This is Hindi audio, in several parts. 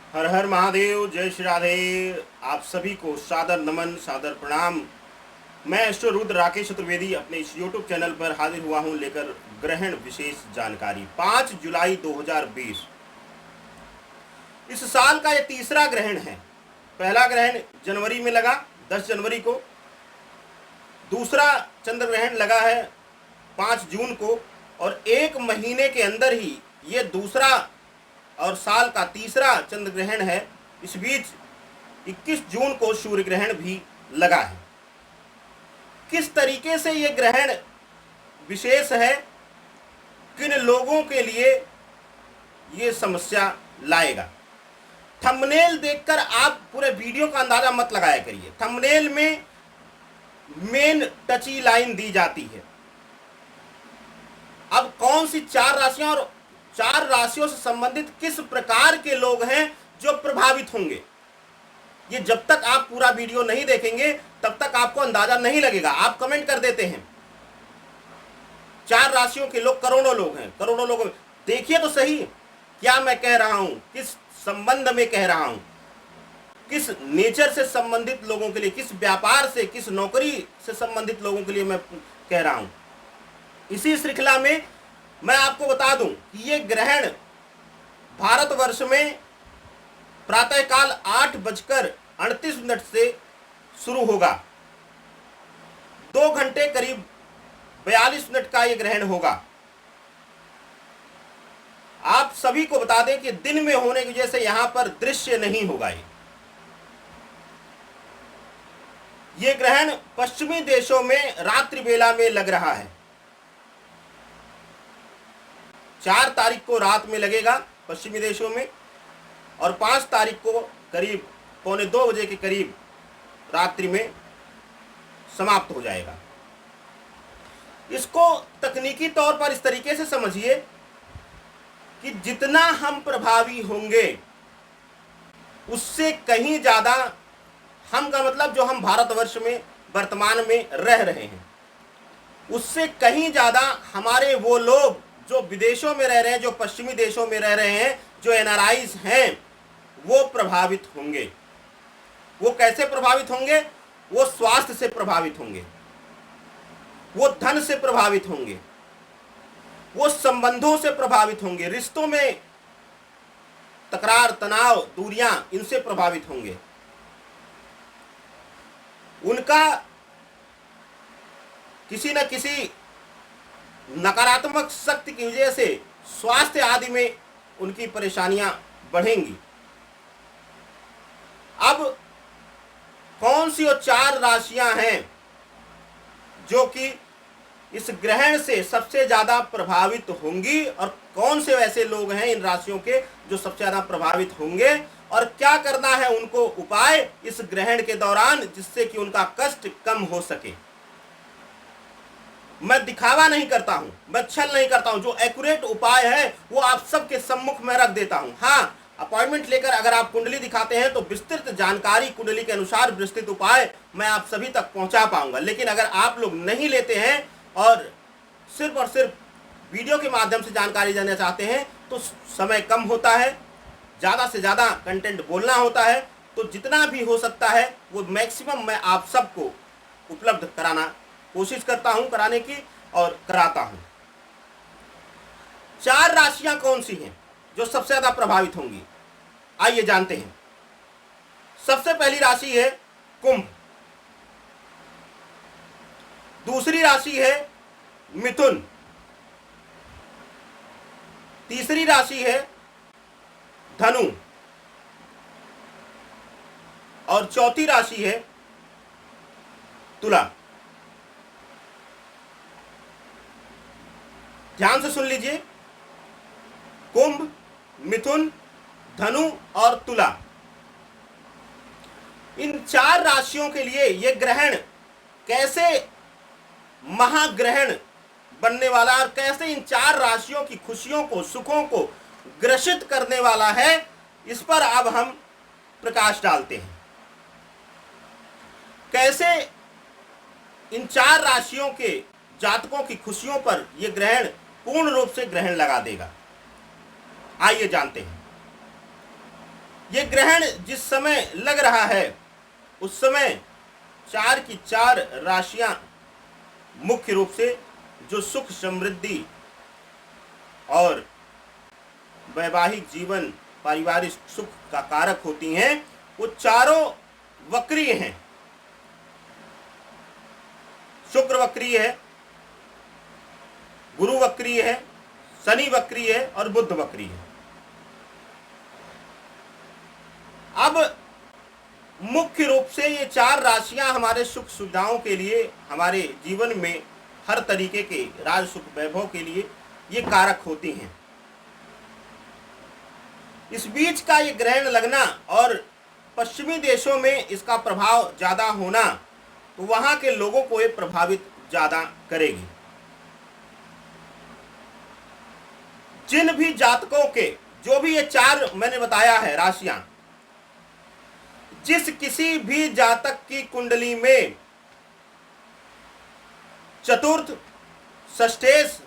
हर हर महादेव, जय श्री राधे। आप सभी को सादर नमन, सादर प्रणाम। मैं अष्टो रुद्र राकेश चतुर्वेदी अपने इस यूट्यूब चैनल पर हाजिर हुआ हूं लेकर ग्रहण विशेष जानकारी। 5 जुलाई 2020 इस साल का यह तीसरा ग्रहण है। पहला ग्रहण जनवरी में लगा 10 जनवरी को। दूसरा चंद्र ग्रहण लगा है 5 जून को। और एक महीने के अंदर ही ये दूसरा और साल का तीसरा चंद्र ग्रहण है। इस बीच 21 जून को सूर्य ग्रहण भी लगा है। किस तरीके से ये ग्रहण विशेष है, किन लोगों के लिए ये समस्या लाएगा, थंबनेल देखकर आप पूरे वीडियो का अंदाजा मत लगाया करिए। थंबनेल में मेन टची लाइन दी जाती है। अब कौन सी 4 राशियां और 4 राशियों से संबंधित किस प्रकार के लोग हैं जो प्रभावित होंगे, ये जब तक आप पूरा वीडियो नहीं देखेंगे तब तक आपको अंदाजा नहीं लगेगा। आप कमेंट कर देते हैं 4 राशियों के लोग, करोड़ों लोग हैं, करोड़ों लोग। देखिए तो सही क्या मैं कह रहा हूं, किस संबंध में कह रहा हूं, किस नेचर से संबंधित लोगों के लिए, किस व्यापार से, किस नौकरी से संबंधित लोगों के लिए मैं कह रहा हूं। इसी श्रृंखला में मैं आपको बता दूं कि ये ग्रहण भारतवर्ष में प्रातःकाल 8:38 से शुरू होगा। 2 घंटे करीब 42 मिनट का ये ग्रहण होगा। आप सभी को बता दें कि दिन में होने की वजह से यहां पर दृश्य नहीं होगा। ये ग्रहण पश्चिमी देशों में रात्रि बेला में लग रहा है। 4 तारीख को रात में लगेगा पश्चिमी देशों में, और 5 तारीख को करीब 1:45 बजे के करीब रात्रि में समाप्त हो जाएगा। इसको तकनीकी तौर पर इस तरीके से समझिए कि जितना हम प्रभावी होंगे उससे कहीं ज़्यादा, हम का मतलब जो हम भारतवर्ष में वर्तमान में रह रहे हैं, उससे कहीं ज़्यादा हमारे वो लोग जो विदेशों में रह रहे हैं, जो पश्चिमी देशों में रह रहे हैं, जो एनआरआईज हैं, वो प्रभावित होंगे। वो कैसे प्रभावित होंगे? वो स्वास्थ्य से प्रभावित होंगे, वो धन से प्रभावित होंगे, वो संबंधों से प्रभावित होंगे, रिश्तों में तकरार, तनाव, दूरियां, इनसे प्रभावित होंगे। उनका किसी न किसी नकारात्मक शक्ति की वजह से स्वास्थ्य आदि में उनकी परेशानियां बढ़ेंगी। अब कौन सी वो 4 राशियां हैं जो कि इस ग्रहण से सबसे ज्यादा प्रभावित होंगी, और कौन से वैसे लोग हैं इन राशियों के जो सबसे ज्यादा प्रभावित होंगे, और क्या करना है उनको उपाय इस ग्रहण के दौरान जिससे कि उनका कष्ट कम हो सके। मैं दिखावा नहीं करता हूं, मैं छल नहीं करता हूं। जो एक्यूरेट उपाय है वो आप सबके सम्मुख में रख देता हूं। हाँ, अपॉइंटमेंट लेकर अगर आप कुंडली दिखाते हैं तो विस्तृत जानकारी, कुंडली के अनुसार विस्तृत उपाय मैं आप सभी तक पहुंचा पाऊंगा। लेकिन अगर आप लोग नहीं लेते हैं और सिर्फ वीडियो के माध्यम से जानकारी देना चाहते हैं तो समय कम होता है, ज़्यादा से ज़्यादा कंटेंट बोलना होता है। तो जितना भी हो सकता है वो मैक्सिमम मैं आप सबको उपलब्ध कराना कोशिश करता हूं, कराने की, और कराता हूं। 4 राशियां कौन सी हैं जो सबसे ज्यादा प्रभावित होंगी, आइए जानते हैं। सबसे पहली राशि है कुंभ, दूसरी राशि है मिथुन, तीसरी राशि है धनु, और चौथी राशि है तुला। ध्यान से सुन लीजिए, कुंभ, मिथुन, धनु और तुला, इन 4 राशियों के लिए यह ग्रहण कैसे महाग्रहण बनने वाला और कैसे इन 4 राशियों की खुशियों को, सुखों को ग्रसित करने वाला है, इस पर अब हम प्रकाश डालते हैं। कैसे इन 4 राशियों के जातकों की खुशियों पर यह ग्रहण पूर्ण रूप से ग्रहण लगा देगा, आइए जानते हैं। ये ग्रहण जिस समय लग रहा है उस समय 4 की 4 राशियां मुख्य रूप से जो सुख समृद्धि और वैवाहिक जीवन पारिवारिक सुख का कारक होती हैं, वो चारों वक्रीय हैं। शुक्र वक्रीय है, गुरु वक्रीय है, शनि वक्रीय है और बुध वक्रीय है। अब मुख्य रूप से ये 4 राशियां हमारे सुख सुविधाओं के लिए, हमारे जीवन में हर तरीके के राज सुख वैभव के लिए ये कारक होती हैं। इस बीच का ये ग्रहण लगना और पश्चिमी देशों में इसका प्रभाव ज़्यादा होना, तो वहाँ के लोगों को ये प्रभावित ज़्यादा करेगी। जिन भी जातकों के, जो भी ये 4 मैंने बताया है राशियां, जिस किसी भी जातक की कुंडली में चतुर्थ, षष्ठेश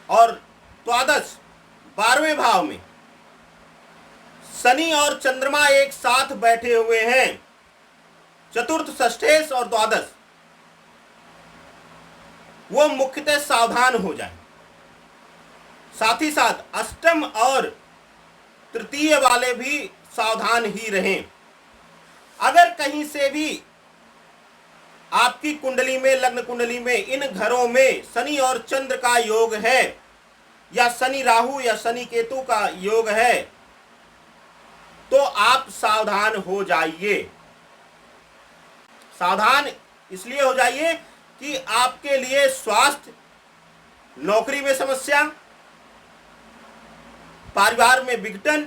और द्वादश 12वें भाव में शनि और चंद्रमा एक साथ बैठे हुए हैं, चतुर्थ, षष्ठेश और द्वादश, वो मुख्यतः सावधान हो जाए। साथ ही साथ अष्टम और तृतीय वाले भी सावधान ही रहें। अगर कहीं से भी आपकी कुंडली में, लग्न कुंडली में, इन घरों में शनि और चंद्र का योग है या शनि राहु या शनि केतु का योग है, तो आप सावधान हो जाइए। सावधान इसलिए हो जाइए कि आपके लिए स्वास्थ्य, नौकरी में समस्या, परिवार में विघटन,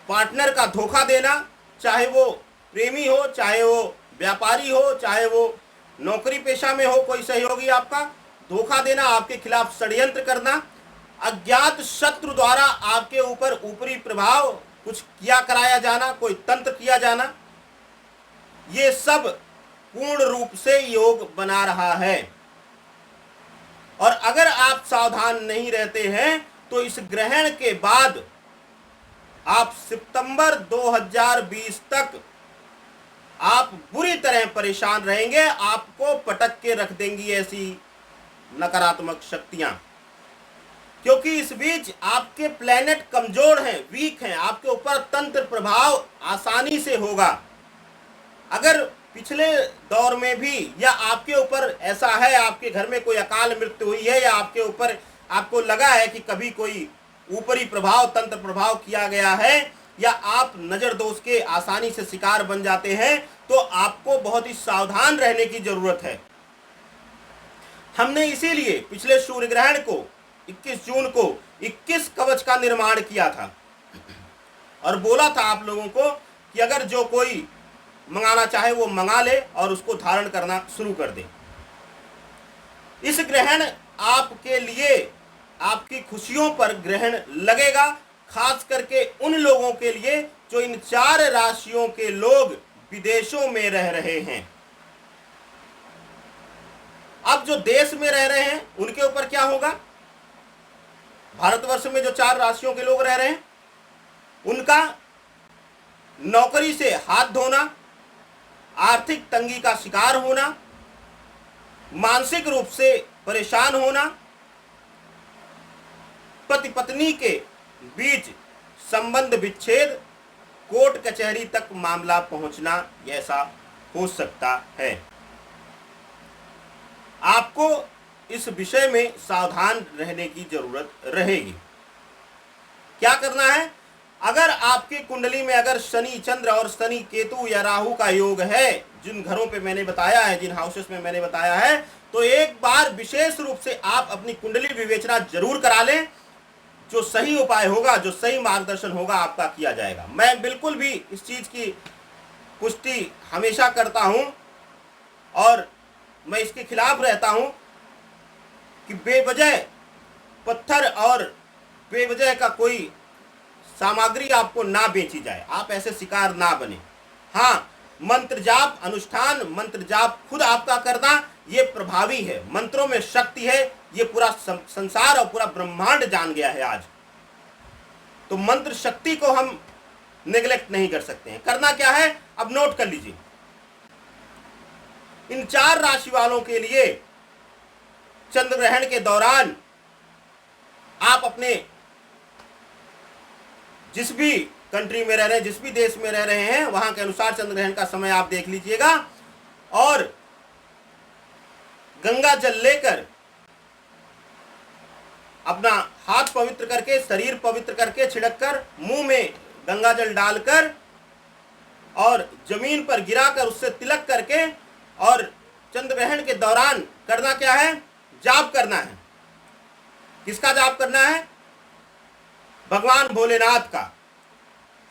पार्टनर का धोखा देना, चाहे वो प्रेमी हो, चाहे वो व्यापारी हो, चाहे वो नौकरी पेशा में हो, कोई सहयोगी आपका धोखा देना, आपके खिलाफ षड्यंत्र करना, अज्ञात शत्रु द्वारा आपके ऊपर ऊपरी प्रभाव, कुछ किया कराया जाना, कोई तंत्र किया जाना, ये सब पूर्ण रूप से योग बना रहा है। और अगर आप सावधान नहीं रहते हैं तो इस ग्रहण के बाद आप सितंबर 2020 तक आप बुरी तरह परेशान रहेंगे। आपको पटक के रख देंगी ऐसी नकारात्मक शक्तियां, क्योंकि इस बीच आपके प्लैनेट कमजोर हैं, वीक हैं, आपके ऊपर तंत्र प्रभाव आसानी से होगा। अगर पिछले दौर में भी या आपके ऊपर ऐसा है, आपके घर में कोई अकाल मृत्यु हुई है या आपके ऊपर आपको लगा है कि कभी कोई ऊपरी प्रभाव, तंत्र प्रभाव किया गया है, या आप नजर दोष के आसानी से शिकार बन जाते हैं, तो आपको बहुत ही सावधान रहने की जरूरत है। हमने इसीलिए पिछले सूर्य ग्रहण को 21 जून को 21 कवच का निर्माण किया था और बोला था आप लोगों को कि अगर जो कोई मंगाना चाहे वो मंगा ले और उसको धारण करना शुरू कर दे। इस ग्रहण आपके लिए, आपकी खुशियों पर ग्रहण लगेगा, खास करके उन लोगों के लिए जो इन 4 राशियों के लोग विदेशों में रह रहे हैं। अब जो देश में रह रहे हैं उनके ऊपर क्या होगा? भारतवर्ष में जो 4 राशियों के लोग रह रहे हैं उनका नौकरी से हाथ धोना, आर्थिक तंगी का शिकार होना, मानसिक रूप से परेशान होना, पति पत्नी के बीच संबंध विच्छेद, कोर्ट कचहरी तक मामला पहुंचना, ऐसा हो सकता है। आपको इस विषय में सावधान रहने की जरूरत रहेगी। क्या करना है? अगर आपकी कुंडली में अगर शनि चंद्र और शनि केतु या राहु का योग है, जिन घरों पे मैंने बताया है, जिन हाउसेस में मैंने बताया है, तो एक बार विशेष रूप से आप अपनी कुंडली विवेचना जरूर करा लें। जो सही उपाय होगा, जो सही मार्गदर्शन होगा, आपका किया जाएगा। मैं बिल्कुल भी इस चीज की पुष्टि हमेशा करता हूं और मैं इसके खिलाफ रहता हूं कि बेवजह पत्थर और बेवजह का कोई सामग्री आपको ना बेची जाए, आप ऐसे शिकार ना बने। हाँ, मंत्र जाप, अनुष्ठान, मंत्र जाप खुद आपका करना ये प्रभावी है। मंत्रों में शक्ति है, ये पूरा संसार और पूरा ब्रह्मांड जान गया है आज। तो मंत्र शक्ति को हम नेग्लेक्ट नहीं कर सकते हैं। करना क्या है, अब नोट कर लीजिए। इन 4 राशि वालों के लिए चंद्र ग्रहण के दौरान आप अपने जिस भी कंट्री में रह रहे हैं, जिस भी देश में रह रहे हैं, वहां के अनुसार चंद्र ग्रहण का समय आप देख लीजिएगा और गंगा जल लेकर अपना हाथ पवित्र करके, शरीर पवित्र करके, छिड़क कर, मुंह में गंगा जल डालकर और जमीन पर गिराकर उससे तिलक करके, और चंद्र ग्रहण के दौरान करना क्या है, जाप करना है। किसका जाप करना है, भगवान भोलेनाथ का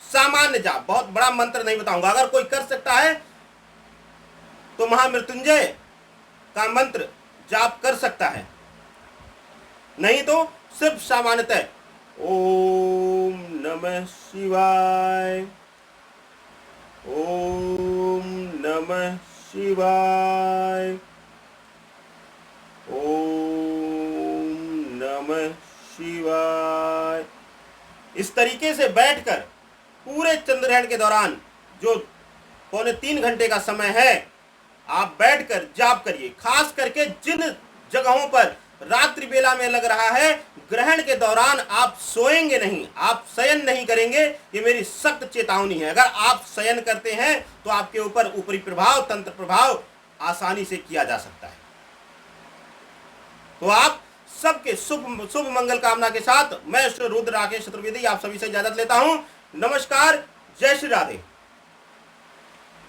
सामान्य जाप, बहुत बड़ा मंत्र नहीं बताऊंगा। अगर कोई कर सकता है तो महामृत्युंजय का मंत्र जाप कर सकता है, नहीं तो सिर्फ सामान्यतः ओम नमः शिवाय, ओम नमः शिवाय, ओम नमः शिवाय, इस तरीके से बैठकर पूरे चंद्रग्रहण के दौरान जो 2.25 घंटे का समय है, आप बैठकर जाप करिए। खास करके जिन जगहों पर रात्रि बेला में लग रहा है ग्रहण के दौरान आप सोएंगे नहीं, आप शयन नहीं करेंगे, ये मेरी सख्त चेतावनी है। अगर आप शयन करते हैं तो आपके ऊपर ऊपरी प्रभाव, तंत्र प्रभाव आसानी से किया जा सकता है। तो आप सबके शुभ मंगल कामना के साथ मैं श्री रुद्र राकेश चतुर्वेदी आप सभी से इजाजत लेता हूं। नमस्कार, जय श्री राधे।